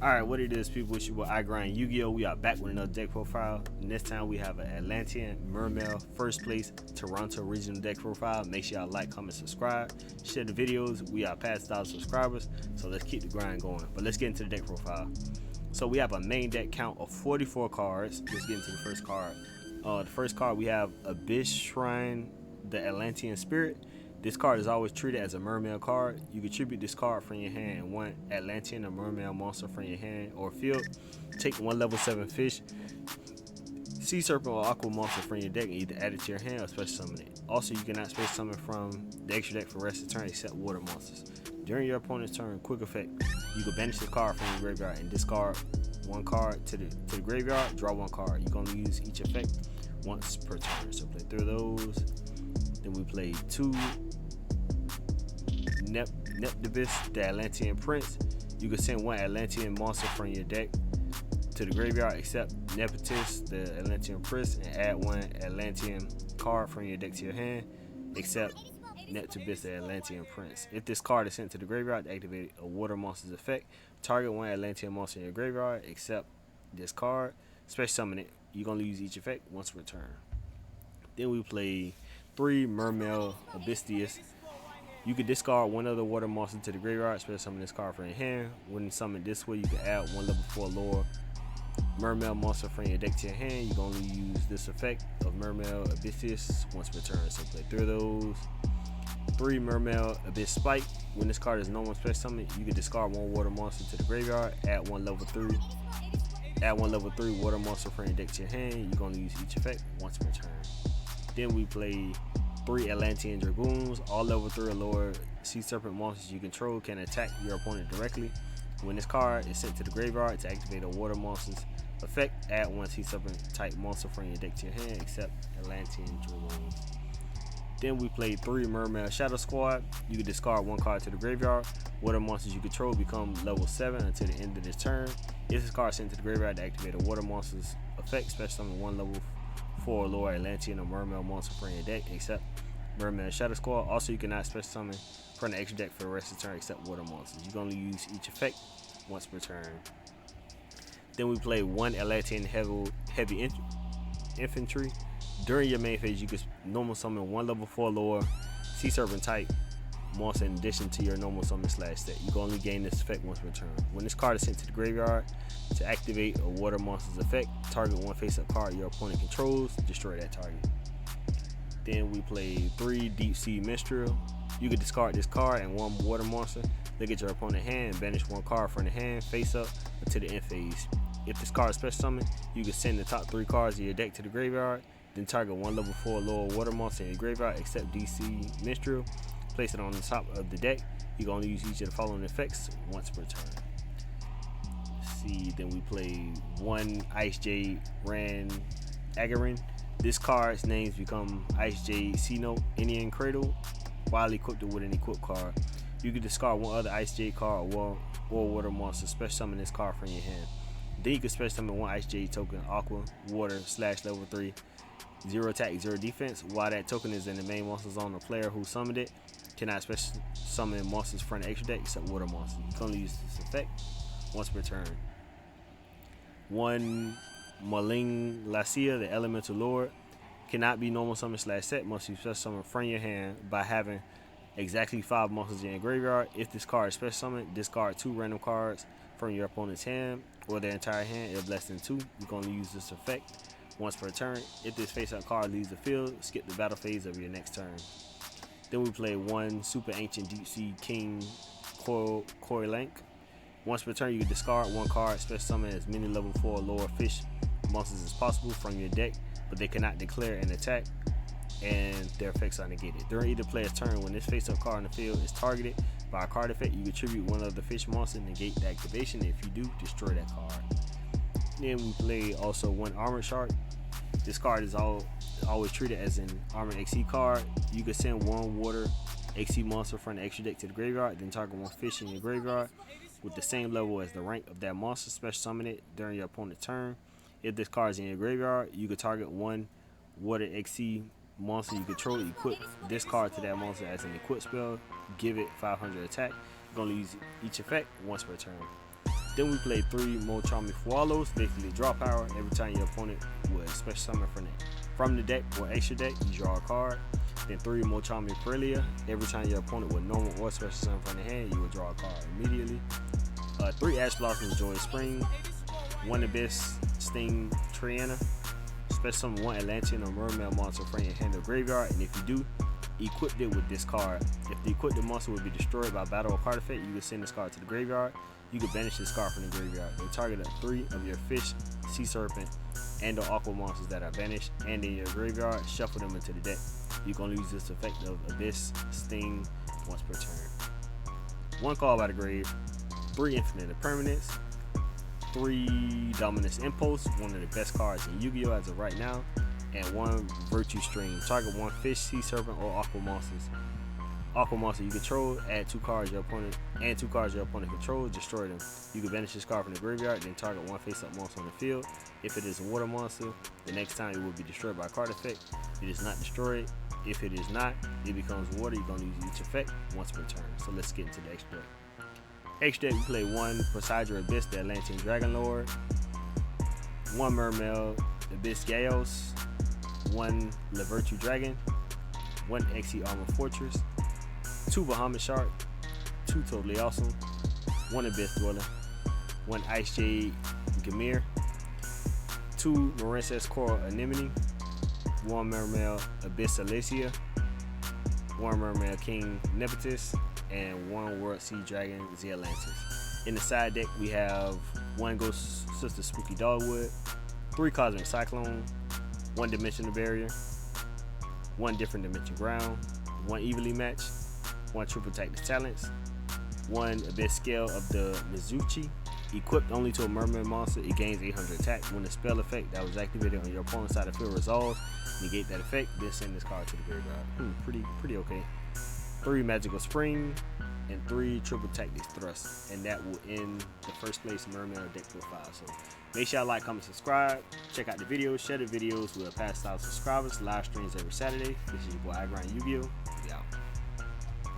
Alright, what it is, people, it's your boy I Grind Yu-Gi-Oh! We are back with another deck profile, and this time we have an Atlantean Mermail first place Toronto regional deck profile. Make sure y'all like, comment, subscribe, share the videos. We are past 1,000 subscribers, so let's keep the grind going. But let's get into the deck profile. So we have a main deck count of 44 cards. Let's get into the first card. The first card we have Abyss Shrine, the Atlantean Spirit. This card is always treated as a Mermail card. You can tribute this card from your hand and one Atlantean or Mermail monster from your hand or field. Take one level 7 fish, sea serpent or aqua monster from your deck and either add it to your hand or special summon it. Also, you cannot special summon from the extra deck for the rest of the turn except water monsters. During your opponent's turn, quick effect, you can banish the card from your graveyard and discard one card to the graveyard, draw one card. You can only use each effect once per turn. So play through those. Then we play two Neptibus, the Atlantean Prince. You can send one Atlantean monster from your deck to the graveyard except Neptibus, the Atlantean Prince, and add one Atlantean card from your deck to your hand except Neptibus, the Atlantean Prince. If this card is sent to the graveyard to activate a water monster's effect, target one Atlantean monster in your graveyard except this card. Special summon it. You're going to use each effect once per turn. Then we play 3 Mermail Abystheus. You can discard one other water monster to the graveyard, special summon this card from your hand. When summoned this way, you can add one level 4 lower Mermail monster from your deck to your hand. You can only use this effect of Mermail Abystheus once per turn. So play 3 of those. 3 Mermail Abyss Spike. When this card is normal special summon, you can discard one water monster to the graveyard, add one level 3 water monster from your deck to your hand. You can only use each effect once per turn. Then we play 3 Atlantean Dragoons. All level 3 or lower sea serpent monsters you control can attack your opponent directly. When this card is sent to the graveyard to activate a water monster's effect, add one sea serpent type monster from your deck to your hand except Atlantean Dragoons. Then we play 3 Mermail Shadow Squad. You can discard one card to the graveyard. Water monsters you control become level 7 until the end of this turn. If this card is sent to the graveyard to activate a water monster's effect, special summon one level 4 lower Atlantean or Mermail monster from your deck except Mermail Shadow Squad. Also, you cannot special summon from the extra deck for the rest of the turn except water monsters. You can only use each effect once per turn. Then we play 1 Atlantean heavy infantry. During your main phase, you can normal summon one level 4 lower sea serpent type monster in addition to your normal summon / set. You can only gain this effect once per turn. When this card is sent to the graveyard to activate a water monster's effect, target one face-up card your opponent controls, destroy that target. Then we play 3 Deep Sea Minstrel. You can discard this card and one water monster, look at your opponent's hand, and banish one card from the hand face up until the end phase. If this card is special summoned, you can send the top 3 cards of your deck to the graveyard, then target one level 4 lower water monster in your graveyard except DC Minstrel. Place it on the top of the deck. You can only use each of the following effects once per turn. Let's see, then we play 1 Ice Jade Ran Agarin. This card's names become Ice Jade Sino Indian Cradle while equipped with an equip card. You can discard one other Ice Jade card or water monster, special summon this card from your hand. Then you can special summon 1 Ice Jade token, Aqua, Water / level 3, 0 attack, 0 defense. While that token is in the main monster zone, the player who summoned it cannot special summon monsters from the extra deck except water monsters. You can only use this effect once per turn. 1 Maling Lacia, the Elemental Lord, cannot be normal summon / set. Must be special summoned from your hand by having exactly 5 monsters in your graveyard. If this card is special summoned, discard 2 random cards from your opponent's hand or their entire hand. If less than 2, you can only use this effect once per turn. If this face-up card leaves the field, skip the battle phase of your next turn. Then we play 1 Super Ancient Deep Sea King Koi Lank. Once per turn, you can discard one card, special summon as many level 4 lower fish monsters as possible from your deck, but they cannot declare an attack and their effects are negated. During either player's turn, when this face-up card in the field is targeted by a card effect, you contribute one of the fish monsters, negate the activation. If you do, destroy that card. Then we play also 1 Armored Shark. This card is always treated as an Armored XC card. You can send 1 Water XC monster from the extra deck to the graveyard, then target 1 fish in your graveyard with the same level as the rank of that monster, special summon it during your opponent's turn. If this card is in your graveyard, you can target 1 Water XC monster you control, equip this card to that monster as an equip spell, give it 500 attack. You're going to use each effect once per turn. Then we play 3 more Charming Swallows, basically draw power. Every time your opponent would special summon from the deck or extra deck, you draw a card. Then 3 more Charming Frelia. Every time your opponent with normal or special summon from the hand, you would draw a card immediately. 3 Ash Blossoms Joy Spring. 1 Abyss Sting Triana. Special summon 1 Atlantean or Mermail monster from your hand or graveyard, and if you do, equip it with this card. If the equipped monster would be destroyed by battle or card effect, you can send this card to the graveyard. You can banish this card from the graveyard. Then target 3 of your fish, sea serpent, and or aqua monsters that are banished and in your graveyard. Shuffle them into the deck. You can use this effect of Abyss Sting once per turn. 1 call by the grave, 3 Infinite Permanents, 3 Dominus Impulse, one of the best cards in Yu-Gi-Oh! As of right now, and 1 Virtue Stream. Target 1 fish, sea serpent, or aqua monsters. Aqua monster you control, add 2 cards your opponent controls, destroy them. You can banish this card from the graveyard, then target 1 face-up monster on the field. If it is a water monster, the next time it will be destroyed by card effect. It is not destroyed. If it is not, it becomes water. You're gonna use each effect once per turn. So let's get into the extra deck. Extra deck, we play 1 Poseidon Abyss, the Atlantean Dragon Lord, 1 Mermail Abyss Gaios, 1 Le Virtue Dragon, 1 XE Armor Fortress, 2 Bahamut Shark, 2 Totally Awesome, 1 Abyss Dweller, 1 Ice Jade Gamir, 2 Marincess Coral Anemone, 1 Mermail Abyss Alicia, 1 Mermail King Nepetus, and 1 World Sea Dragon Zealantis. In the side deck, we have 1 Ghost Sister Spooky Dogwood, 3 Cosmic Cyclone, 1 Dimensional Barrier, 1 Different Dimension Ground, 1 Evenly Match, 1 Triple Tactics Talents, 1 Abyss Scale of the Mizuchi. Equipped only to a Mermaid monster, it gains 800 attack. When the spell effect that was activated on your opponent's side of the field resolves, negate that effect, then send this card to the graveyard. Pretty okay. 3 Magical Spring, and 3 Triple Tactics Thrust, and that will end the first place Mermail deck profile. So make sure y'all like, comment, subscribe, check out the videos, share the videos. We'll pass out subscribers, live streams every Saturday. This is your boy I Grind Yu-Gi-Oh! We out.